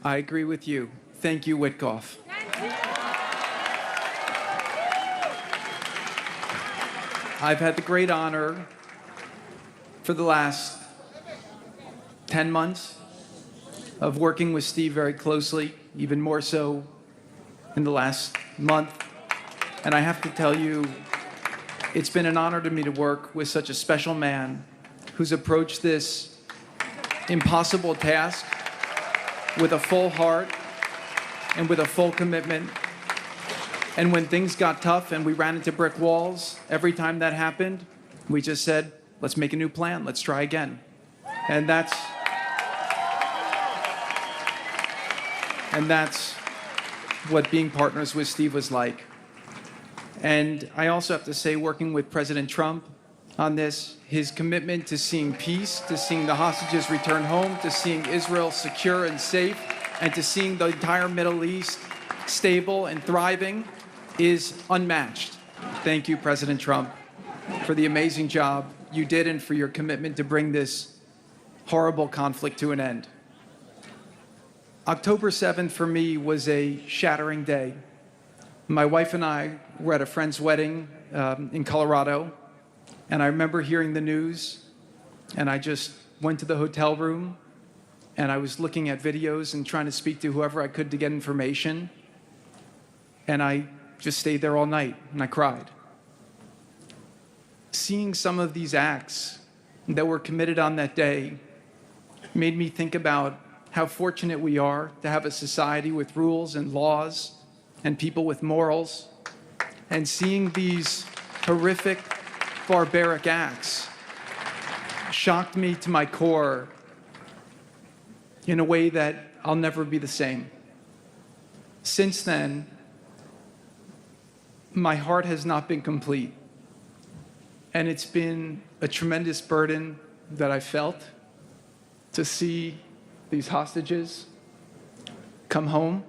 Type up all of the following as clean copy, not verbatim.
I agree with you. Thank you, Witkoff. I've had the great honor for the last 10 months of working with Steve very closely, even more so in the last month. And I have to tell you, it's been an honor to me to work with such a special man who's approached this impossible task with a full heart and with a full commitment. And when things got tough and we ran into brick walls, every time that happened, we just said, let's make a new plan, let's try again. And that's what being partners with Steve was like. And I also have to say, working with President Trump on this, his commitment to seeing peace, to seeing the hostages return home, to seeing Israel secure and safe, and to seeing the entire Middle East stable and thriving is unmatched. Thank you, President Trump, for the amazing job you did and for your commitment to bring this horrible conflict to an end. October 7th for me was a shattering day. My wife and I were at a friend's wedding in Colorado, and I remember hearing the news, and I just went to the hotel room, and I was looking at videos and trying to speak to whoever I could to get information, and I just stayed there all night, and I cried. Seeing some of these acts that were committed on that day made me think about how fortunate we are to have a society with rules and laws and people with morals. And seeing these horrific, barbaric acts shocked me to my core in a way that I'll never be the same. Since then, my heart has not been complete. And it's been a tremendous burden that I felt to see these hostages come home.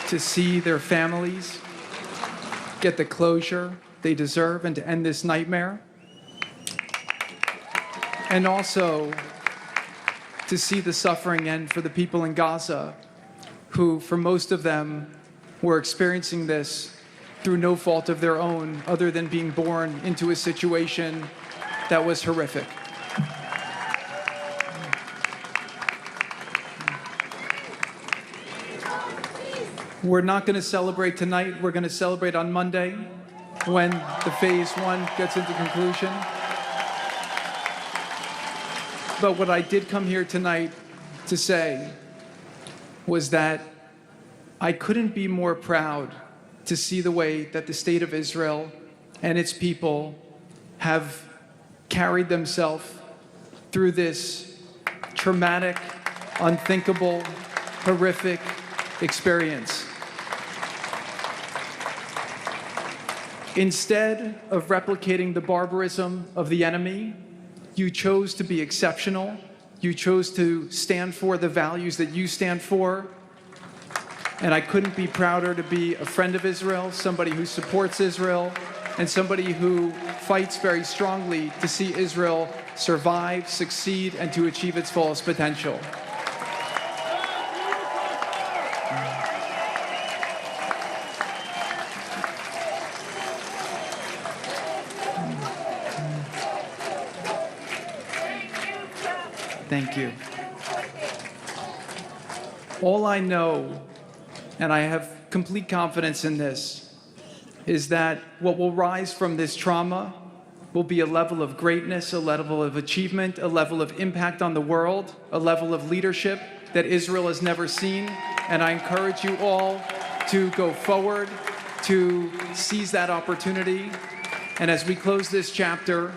To see their families get the closure they deserve and to end this nightmare. And also to see the suffering end for the people in Gaza who, for most of them, were experiencing this through no fault of their own other than being born into a situation that was horrific. We're not going to celebrate tonight. We're going to celebrate on Monday when the phase one gets into conclusion. But what I did come here tonight to say was that I couldn't be more proud to see the way that the state of Israel and its people have carried themselves through this traumatic, unthinkable, horrific experience. Instead of replicating the barbarism of the enemy, you chose to be exceptional. You chose to stand for the values that you stand for. And I couldn't be prouder to be a friend of Israel, somebody who supports Israel, and somebody who fights very strongly to see Israel survive, succeed, and to achieve its fullest potential. Thank you. All I know, and I have complete confidence in this, is that what will rise from this trauma will be a level of greatness, a level of achievement, a level of impact on the world, a level of leadership that Israel has never seen. And I encourage you all to go forward, to seize that opportunity. And as we close this chapter,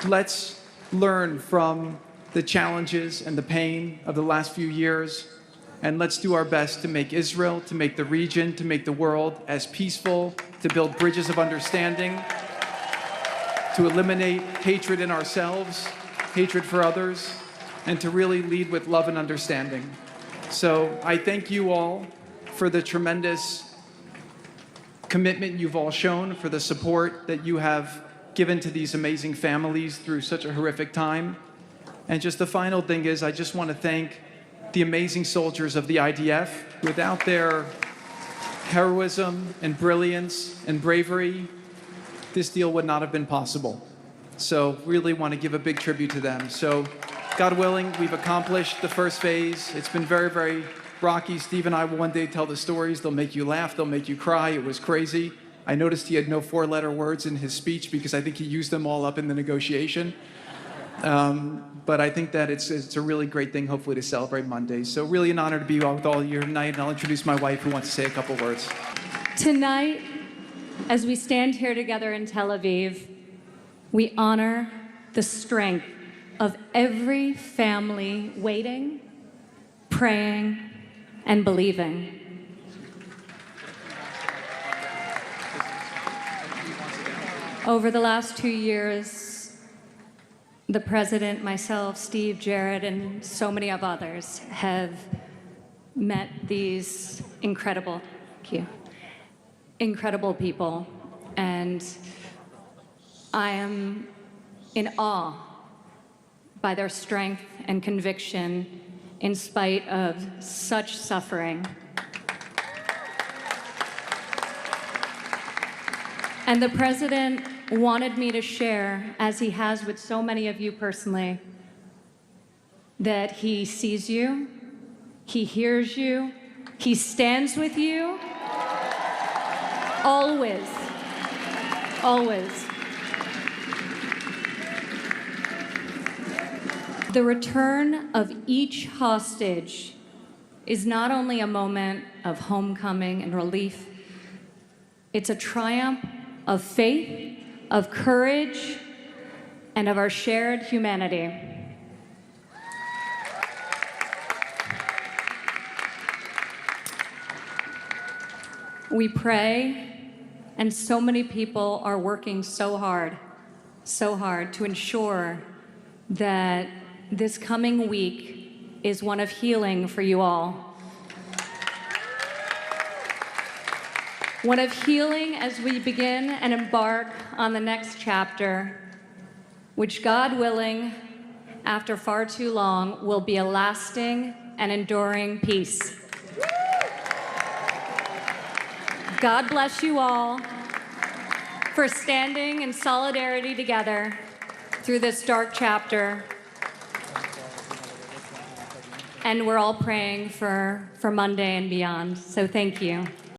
let's learn from the challenges and the pain of the last few years. And let's do our best to make Israel, to make the region, to make the world as peaceful, to build bridges of understanding, to eliminate hatred in ourselves, hatred for others, and to really lead with love and understanding. So I thank you all for the tremendous commitment you've all shown, for the support that you have given to these amazing families through such a horrific time. And just the final thing is, I just want to thank the amazing soldiers of the IDF. Without their heroism and brilliance and bravery, this deal would not have been possible. So really want to give a big tribute to them. So God willing, we've accomplished the first phase. It's been very, very rocky. Steve and I will one day tell the stories. They'll make you laugh. They'll make you cry. It was crazy. I noticed he had no four-letter words in his speech because I think he used them all up in the negotiation. But I think that it's a really great thing, hopefully, to celebrate Monday. So really an honor to be with all of you tonight, and I'll introduce my wife, who wants to say a couple words. Tonight, as we stand here together in Tel Aviv, we honor the strength of every family waiting, praying, and believing. Over the last 2 years, the President, myself, Steve, Jared, and so many of others have met these incredible people, and I am in awe by their strength and conviction in spite of such suffering. And the President wanted me to share, as he has with so many of you personally, that he sees you, he hears you, he stands with you, always, always. The return of each hostage is not only a moment of homecoming and relief, it's a triumph of faith, of courage, and of our shared humanity. We pray, and so many people are working so hard to ensure that this coming week is one of healing for you all. One of healing as we begin and embark on the next chapter, which, God willing, after far too long, will be a lasting and enduring peace. God bless you all for standing in solidarity together through this dark chapter. And we're all praying for Monday and beyond. So thank you.